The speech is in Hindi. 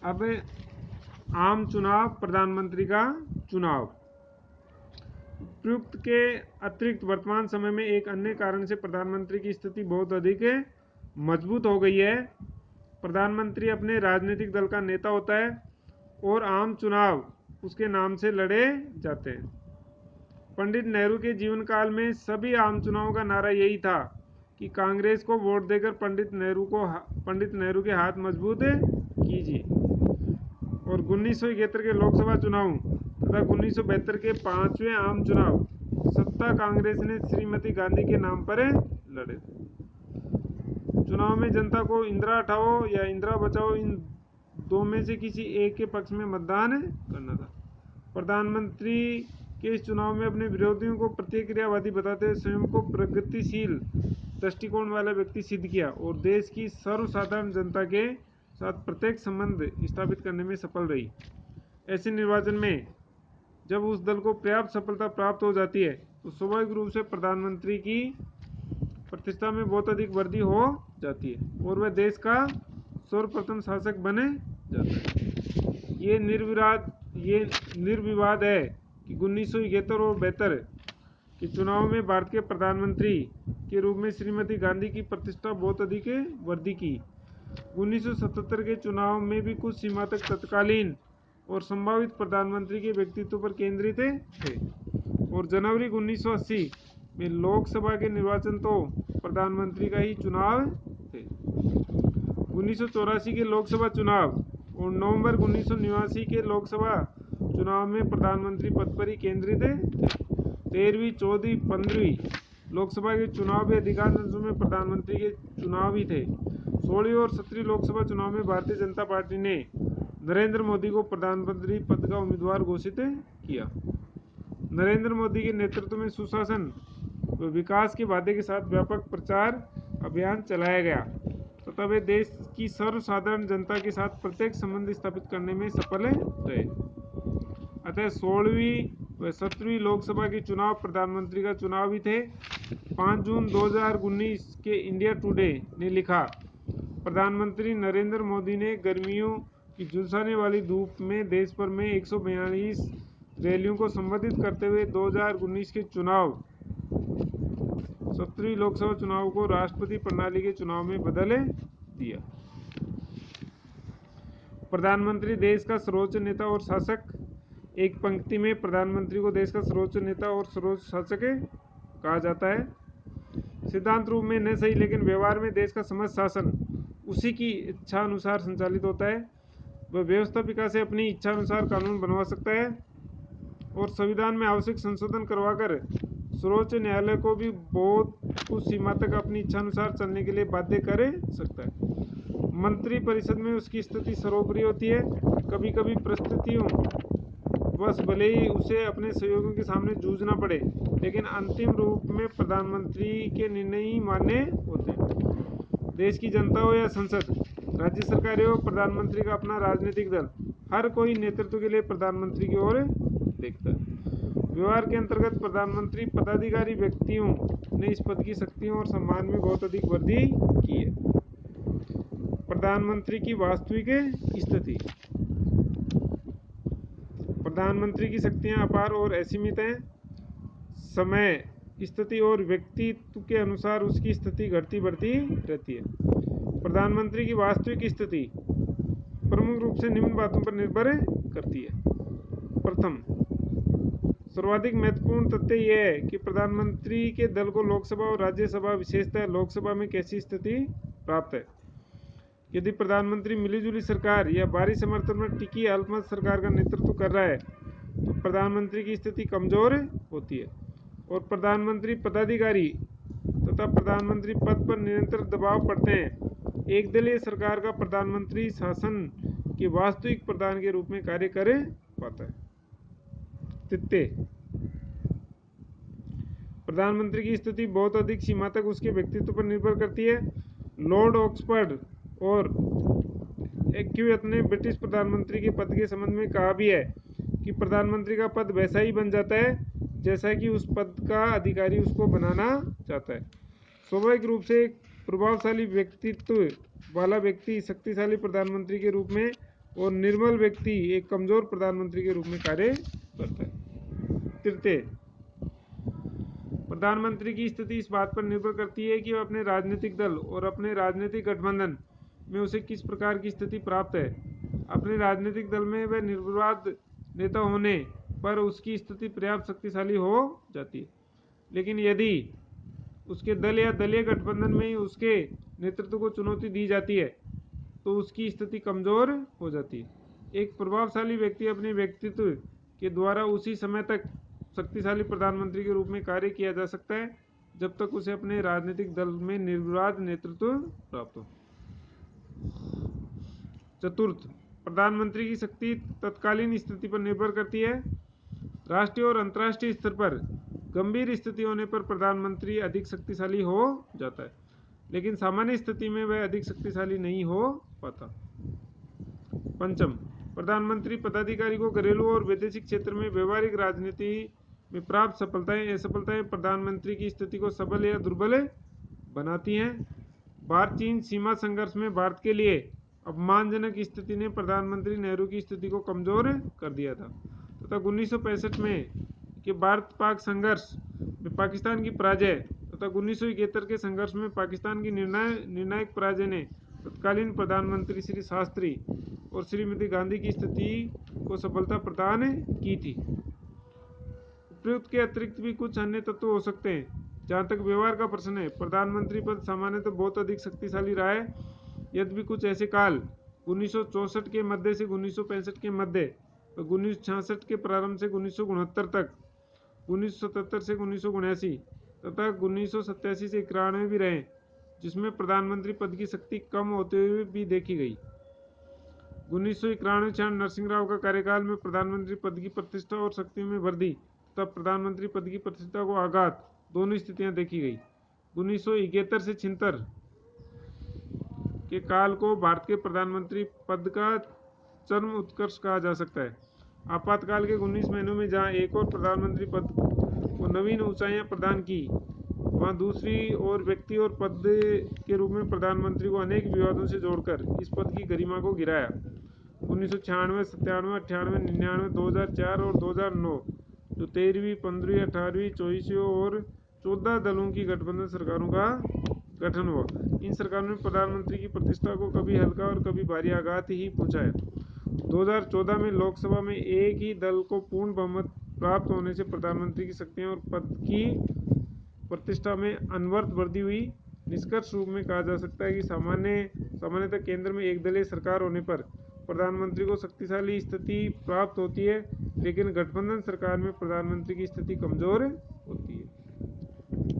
अब आम चुनाव, प्रधानमंत्री का चुनाव। उपयुक्त के अतिरिक्त वर्तमान समय में एक अन्य कारण से प्रधानमंत्री की स्थिति बहुत अधिक मजबूत हो गई है। प्रधानमंत्री अपने राजनीतिक दल का नेता होता है और आम चुनाव उसके नाम से लड़े जाते हैं। पंडित नेहरू के जीवन काल में सभी आम चुनावों का नारा यही था कि कांग्रेस को वोट देकर पंडित नेहरू के हाथ मजबूत कीजिए। और 1971 के लोकसभा चुनाव तथा 1972 के 5वें आम चुनाव सत्ता कांग्रेस ने श्रीमती गांधी के नाम पर लड़े। चुनाव में जनता को इंदिरा हटाओ या इंदिरा बचाओ, इन दो में से किसी एक के पक्ष में मतदान करना था। प्रधानमंत्री के इस चुनाव में अपने विरोधियों को प्रतिक्रियावादी बताते हुए स्वयं को प्रगतिशील दृष्टिकोण वाला व्यक्ति सिद्ध किया और देश की सर्वसाधारण जनता के साथ प्रत्यक्ष संबंध स्थापित करने में सफल रही। ऐसे निर्वाचन में जब उस दल को पर्याप्त सफलता प्राप्त हो जाती है तो स्वाभाविक रूप से प्रधानमंत्री की प्रतिष्ठा में बहुत अधिक वृद्धि हो जाती है और वह देश का सर्वप्रथम शासक बने जाता है। ये निर्विवाद है कि 1971 और 72 के चुनाव में भारत के प्रधानमंत्री के रूप में श्रीमती गांधी की प्रतिष्ठा बहुत अधिक वृद्धि की। 1977 के चुनाव में भी कुछ सीमा तक तत्कालीन और संभावित प्रधानमंत्री के व्यक्तित्व पर केंद्रित थे और जनवरी 1980 में लोकसभा के निर्वाचन तो प्रधानमंत्री का ही चुनाव थे। 1984 के लोकसभा चुनाव और नवंबर 1989 के लोकसभा चुनाव में प्रधानमंत्री पद पर ही केंद्रित थे। 13वीं, 14वीं, 15वीं लोकसभा के चुनाव भी अधिकांश अंशों में प्रधानमंत्री के चुनाव ही थे। 16वीं और 17वीं लोकसभा चुनाव में भारतीय जनता पार्टी ने नरेंद्र मोदी को प्रधानमंत्री पद का उम्मीदवार घोषित किया। नरेंद्र मोदी के नेतृत्व में सुशासन व विकास के वादे के साथ व्यापक प्रचार अभियान चलाया गया तथा वे देश की सर्वसाधारण जनता के साथ प्रत्यक्ष संबंध स्थापित करने में सफल रहे। अतः 16वीं व 17वीं लोकसभा के चुनाव प्रधानमंत्री का चुनाव ही थे। 5 जून 2019 के इंडिया टुडे ने लिखा, प्रधानमंत्री नरेंद्र मोदी ने गर्मियों की झुलसाने वाली धूप में देश भर में 142 रैलियों को संबोधित करते हुए 2019 के चुनाव 17वीं लोकसभा चुनाव को राष्ट्रपति प्रणाली के चुनाव में बदल दिया। प्रधानमंत्री देश का सर्वोच्च नेता और शासक। एक पंक्ति में प्रधानमंत्री को देश का सर्वोच्च नेता और सर्वोच्च शासक कहा जाता है। सिद्धांत रूप में न सही, लेकिन व्यवहार में देश का समस्त शासन उसी की इच्छा अनुसार संचालित होता है। वह व्यवस्थापिका से अपनी इच्छा अनुसार कानून बनवा सकता है और संविधान में आवश्यक संशोधन करवाकर सर्वोच्च न्यायालय को भी बहुत कुछ सीमा तक अपनी इच्छा अनुसार चलने के लिए बाध्य कर सकता है। मंत्रिपरिषद में उसकी स्थिति सर्वोपरि होती है। कभी कभी परिस्थितियों बस भले ही उसे अपने सहयोगियों के सामने जूझना पड़े, लेकिन अंतिम रूप में प्रधानमंत्री के निर्णय ही मान्य होते हैं। देश की जनता हो या संसद, राज्य सरकारें हो, प्रधानमंत्री का अपना राजनीतिक दल, हर कोई नेतृत्व के लिए प्रधानमंत्री की ओर देखता है। व्यवहार के अंतर्गत प्रधानमंत्री पदाधिकारी व्यक्तियों ने इस पद की शक्तियों और सम्मान में बहुत अधिक वृद्धि की है। प्रधानमंत्री की वास्तविक स्थिति। प्रधानमंत्री की शक्तियां अपार और असीमित हैं। समय, स्थिति और व्यक्तित्व के अनुसार उसकी स्थिति घटती बढ़ती रहती है। प्रधानमंत्री की वास्तविक स्थिति प्रमुख रूप से निम्न बातों पर निर्भर करती है। प्रथम, सर्वाधिक महत्वपूर्ण तथ्य यह है कि प्रधानमंत्री के दल को लोकसभा और राज्यसभा, विशेषतः लोकसभा में कैसी स्थिति प्राप्त है। यदि प्रधानमंत्री मिलीजुली सरकार या भारी समर्थन में टिकी अल्पमत सरकार का नेतृत्व कर रहा है तो प्रधानमंत्री की स्थिति कमजोर होती है और प्रधानमंत्री पदाधिकारी तथा प्रधानमंत्री पद पर निरंतर दबाव पड़ते हैं। एक दलीय सरकार का प्रधानमंत्री शासन के वास्तविक प्रधान के रूप में कार्य कर पाता है। तथ्य, प्रधानमंत्री की स्थिति बहुत अधिक सीमा तक उसके व्यक्तित्व पर निर्भर करती है। लॉर्ड ऑक्सफोर्ड और एक्विथ ने ब्रिटिश प्रधानमंत्री के पद के संबंध में कहा भी है कि प्रधानमंत्री का पद वैसा ही बन जाता है जैसा कि उस पद का अधिकारी उसको बनाना चाहता है। स्वाभाविक रूप से एक प्रभावशाली व्यक्तित्व वाला व्यक्ति शक्तिशाली प्रधानमंत्री के रूप में और निर्बल व्यक्ति एक कमजोर प्रधानमंत्री के रूप में कार्य करता है। तृतीय, प्रधानमंत्री की स्थिति इस बात पर निर्भर करती है कि वह अपने राजनीतिक दल और अपने राजनीतिक गठबंधन में उसे किस प्रकार की स्थिति प्राप्त है। अपने राजनीतिक दल में वह निर्विवाद नेता होने पर उसकी स्थिति पर्याप्त शक्तिशाली हो जाती है, लेकिन यदि उसके दल या दलीय गठबंधन में ही उसके नेतृत्व को चुनौती दी जाती है तो उसकी स्थिति कमजोर हो जाती है। एक प्रभावशाली व्यक्ति अपने व्यक्तित्व के द्वारा उसी समय तक शक्तिशाली प्रधानमंत्री के रूप में कार्य किया जा सकता है जब तक उसे अपने राजनीतिक दल में निर्विवाद नेतृत्व प्राप्त हो। चतुर्थ, प्रधानमंत्री की शक्ति तत्कालीन स्थिति पर निर्भर करती है। राष्ट्रीय और अंतर्राष्ट्रीय स्तर पर गंभीर स्थिति होने पर प्रधानमंत्री अधिक शक्तिशाली हो जाता है, लेकिन सामान्य स्थिति में वह अधिक शक्तिशाली नहीं हो पाता। पंचम, प्रधानमंत्री पदाधिकारी को घरेलू और वैदेशिक क्षेत्र में व्यवहारिक राजनीति में प्राप्त सफलताएं असफलताएं प्रधानमंत्री की स्थिति को सबल या दुर्बल बनाती हैं। भारत चीन सीमा संघर्ष में भारत के लिए अपमानजनक स्थिति ने प्रधानमंत्री नेहरू की स्थिति को कमजोर कर दिया था तथा 1965 में के भारत पाक संघर्ष में पाकिस्तान की पराजय तथा 1971 के संघर्ष में पाकिस्तान की निर्णायक पराजय ने तत्कालीन प्रधानमंत्री श्री शास्त्री और श्रीमती गांधी की स्थिति को सफलता प्रदान की थी। उपयुक्त के अतिरिक्त भी कुछ अन्य तत्व हो सकते हैं। जहां तक व्यवहार का प्रश्न है, प्रधानमंत्री पद सामान्यतः बहुत अधिक शक्तिशाली रहा है, यद्यपि कुछ ऐसे काल 1964 के मध्य से 1965 के मध्य, 1966 के प्रारंभ से 1969 तक, 1977 से 1979 तथा 1987 से 91 भी रहे, जिसमें प्रधानमंत्री पद की शक्ति कम होते हुए भी देखी गई। 1991-96 नरसिंह राव का कार्यकाल में प्रधानमंत्री पद की प्रतिष्ठा और शक्ति में वृद्धि तथा प्रधानमंत्री पद की प्रतिष्ठा को आघात दोनों स्थितियां देखी गई। 1971 से 76 के काल को भारत के प्रधानमंत्री पद का चरम उत्कर्ष कहा जा सकता है। आपातकाल के 19 महीनों में जहां एक और प्रधानमंत्री पद को नवीन ऊंचाइयां प्रदान की, वहां दूसरी ओर व्यक्ति और पद के रूप में प्रधानमंत्री को अनेक विवादों से जोड़कर इस पद की गरिमा को गिराया। 1996, 97, 98, 99, 2004 और 2009 जो 13वीं, 15वीं, 18वीं, 24वीं और 14 दलों की गठबंधन सरकारों का गठन हुआ। इन सरकारों ने प्रधानमंत्री की प्रतिष्ठा को कभी हल्का और कभी भारी आघात ही पहुंचाया। 2014 में लोकसभा में एक ही दल को पूर्ण बहुमत प्राप्त होने से प्रधानमंत्री की शक्तियां और पद की प्रतिष्ठा में अनवरत वृद्धि हुई। निष्कर्ष रूप में कहा जा सकता है कि सामान्यतः केंद्र में एक दलीय सरकार होने पर प्रधानमंत्री को शक्तिशाली स्थिति प्राप्त होती है, लेकिन गठबंधन सरकार में प्रधानमंत्री की स्थिति कमजोर होती है।